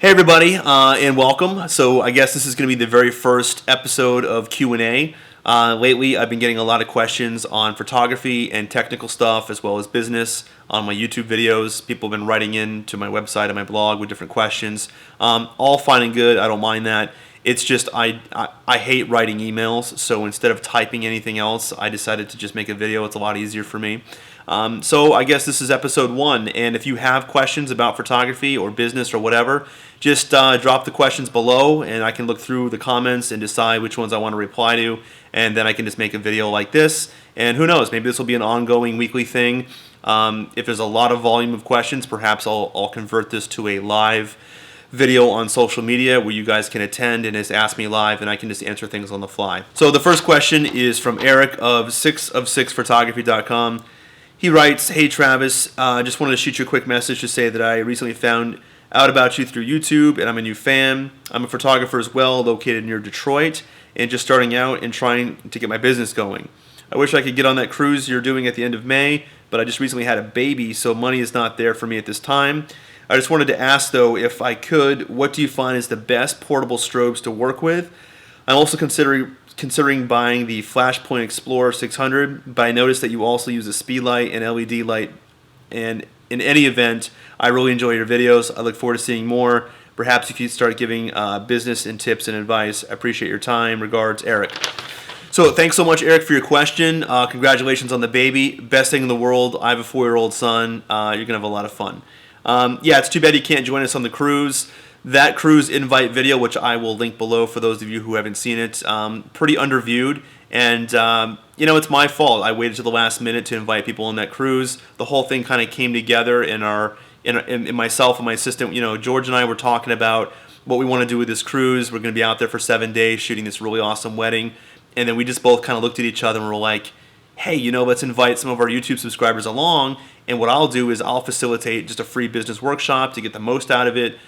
Hey everybody, and welcome. So I guess this is going to be the very first episode of Q&A. Lately, I've been getting a lot of questions on photography and technical stuff, as well as business on my YouTube videos. People have been writing in to my website and my blog with different questions. All fine and good. I don't mind that. It's just I hate writing emails, so instead of typing anything else, I decided to just make a video. It's a lot easier for me. So I guess this is episode 1, and if you have questions about photography or business or whatever, just drop the questions below, and I can look through the comments and decide which ones I want to reply to, and then I can just make a video like this. And who knows, maybe this will be an ongoing weekly thing. If there's a lot of volume of questions, perhaps I'll convert this to a live video on social media where you guys can attend and just ask me live, and I can just answer things on the fly. So the first question is from Eric of 6of6photography.com. He writes, "Hey Travis, just wanted to shoot you a quick message to say that I recently found out about you through YouTube and I'm a new fan. I'm a photographer as well, located near Detroit, and just starting out and trying to get my business going. I wish I could get on that cruise you're doing at the end of May, but I just recently had a baby, so money is not there for me at this time. I just wanted to ask though, if I could, what do you find is the best portable strobes to work with? I'm also considering buying the Flashpoint Explorer 600, but I noticed that you also use a speed light and LED light, and in any event, I really enjoy your videos. I look forward to seeing more. Perhaps if you start giving business and tips and advice. I appreciate your time. Regards, Eric." So thanks so much, Eric, for your question. Congratulations on the baby. Best thing in the world. I have a 4-year-old son. You're going to have a lot of fun. Yeah, it's too bad you can't join us on the cruise. That cruise invite video, which I will link below for those of you who haven't seen it, pretty underviewed. And, it's my fault. I waited to the last minute to invite people on that cruise. The whole thing kind of came together in myself and my assistant. George and I were talking about what we want to do with this cruise. We're going to be out there for 7 days shooting this really awesome wedding. And then we just both kind of looked at each other and were like, hey, let's invite some of our YouTube subscribers along. And what I'll do is I'll facilitate just a free business workshop to get the most out of it.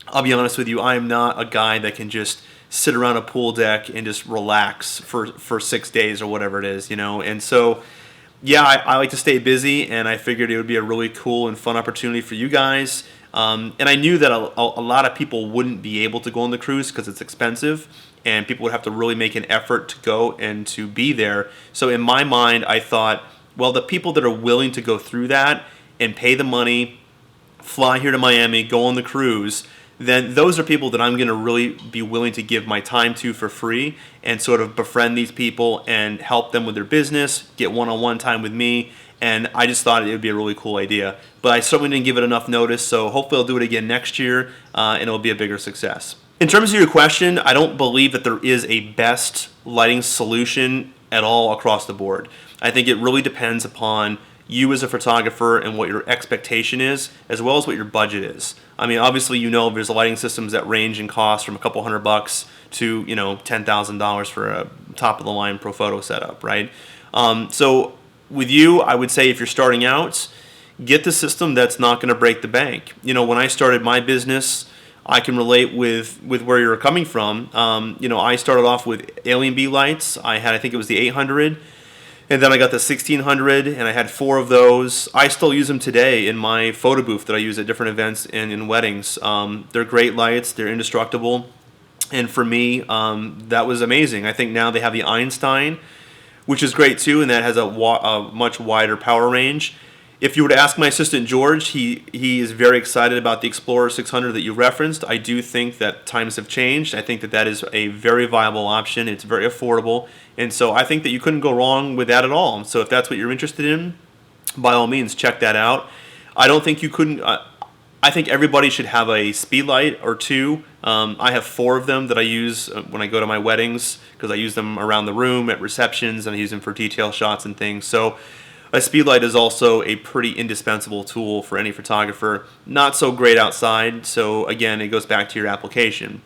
I'll be honest with you, I am not a guy that can just sit around a pool deck and just relax for 6 days or whatever it is, And so, yeah, I like to stay busy, and I figured it would be a really cool and fun opportunity for you guys. And I knew that a lot of people wouldn't be able to go on the cruise because it's expensive, and people would have to really make an effort to go and to be there. So in my mind, I thought, well, the people that are willing to go through that and pay the money, fly here to Miami, go on the cruise, then those are people that I'm going to really be willing to give my time to for free and sort of befriend these people and help them with their business, get one-on-one time with me, and I just thought it would be a really cool idea. But I certainly didn't give it enough notice, so hopefully I'll do it again next year, and it'll be a bigger success. In terms of your question, I don't believe that there is a best lighting solution at all across the board. I think it really depends upon you as a photographer and what your expectation is, as well as what your budget is. I mean, obviously, there's lighting systems that range in cost from a couple $100 to, $10,000 for a top-of-the-line pro photo setup, right? So with you, I would say if you're starting out, get the system that's not going to break the bank. When I started my business, I can relate with where you're coming from. I started off with Alien B lights. I think it was the 800. And then I got the 1600, and I had 4 of those. I still use them today in my photo booth that I use at different events and in weddings. They're great lights. They're indestructible. And for me, that was amazing. I think now they have the Einstein, which is great too, and that has a much wider power range. If you were to ask my assistant George, he is very excited about the Explorer 600 that you referenced. I do think that times have changed. I think that is a very viable option. It's very affordable. And so I think that you couldn't go wrong with that at all. So if that's what you're interested in, by all means, check that out. I don't think you couldn't. I think everybody should have a speed light or 2. I have 4 of them that I use when I go to my weddings because I use them around the room at receptions, and I use them for detail shots and things. So a speed light is also a pretty indispensable tool for any photographer. Not so great outside, so again, it goes back to your application.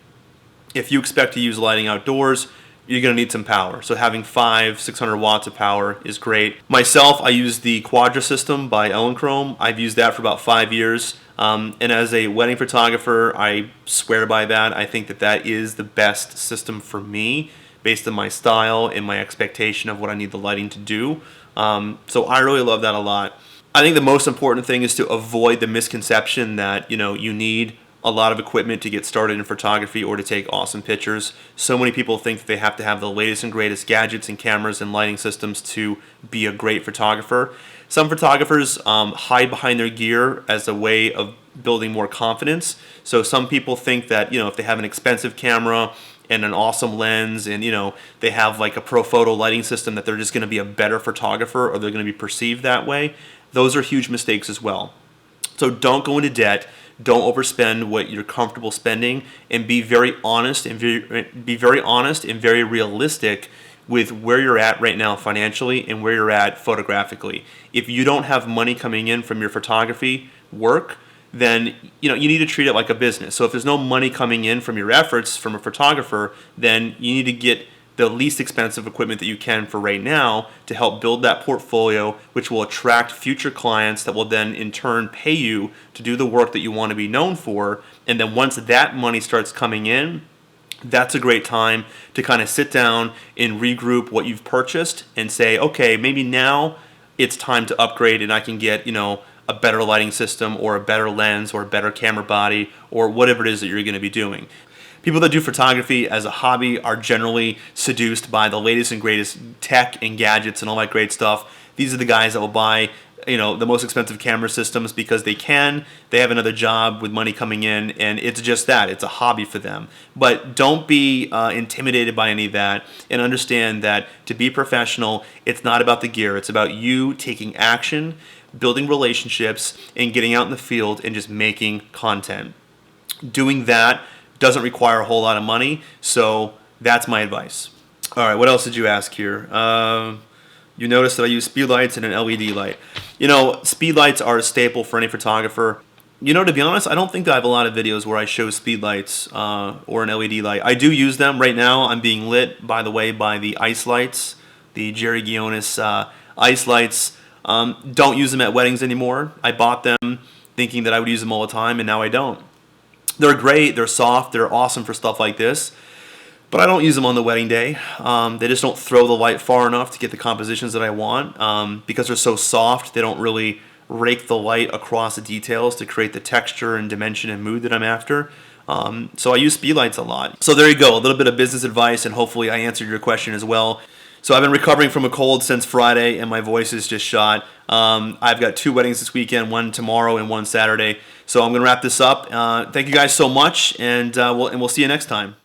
If you expect to use lighting outdoors, you're going to need some power. So having 600 watts of power is great. Myself, I use the Quadra system by Elechrome. I've used that for about 5 years. And as a wedding photographer, I swear by that. I think that is the best system for me based on my style and my expectation of what I need the lighting to do. So I really love that a lot. I think the most important thing is to avoid the misconception that you need a lot of equipment to get started in photography or to take awesome pictures. So many people think that they have to have the latest and greatest gadgets and cameras and lighting systems to be a great photographer. Some photographers hide behind their gear as a way of building more confidence. So some people think that, if they have an expensive camera and an awesome lens and, they have like a pro photo lighting system, that they're just going to be a better photographer, or they're going to be perceived that way. Those are huge mistakes as well. So don't go into debt. Don't overspend what you're comfortable spending, and be very honest and very realistic with where you're at right now financially and where you're at photographically. If you don't have money coming in from your photography work, then you need to treat it like a business. So if there's no money coming in from your efforts from a photographer, then you need to get the least expensive equipment that you can for right now to help build that portfolio, which will attract future clients that will then in turn pay you to do the work that you want to be known for. And then once that money starts coming in, that's a great time to kind of sit down and regroup what you've purchased and say, okay, maybe now it's time to upgrade and I can get, a better lighting system or a better lens or a better camera body or whatever it is that you're going to be doing. People that do photography as a hobby are generally seduced by the latest and greatest tech and gadgets and all that great stuff. These are the guys that will buy, the most expensive camera systems because they can. They have another job with money coming in, and it's just that. It's a hobby for them. But don't be intimidated by any of that, and understand that to be professional, it's not about the gear. It's about you taking action, building relationships, and getting out in the field and just making content. Doing that doesn't require a whole lot of money, so that's my advice. All right, what else did you ask here? You noticed that I use speed lights and an LED light. Speed lights are a staple for any photographer. To be honest, I don't think that I have a lot of videos where I show speed lights or an LED light. I do use them. Right now, I'm being lit, by the way, by the ice lights, the Jerry Gionis ice lights. Don't use them at weddings anymore. I bought them thinking that I would use them all the time, and now I don't. They're great, they're soft, they're awesome for stuff like this, but I don't use them on the wedding day. They just don't throw the light far enough to get the compositions that I want. Because they're so soft, they don't really rake the light across the details to create the texture and dimension and mood that I'm after. So I use speed lights a lot. So there you go, a little bit of business advice, and hopefully I answered your question as well. So I've been recovering from a cold since Friday, and my voice is just shot. I've got 2 weddings this weekend, one tomorrow and one Saturday. So I'm going to wrap this up. Thank you guys so much, and we'll see you next time.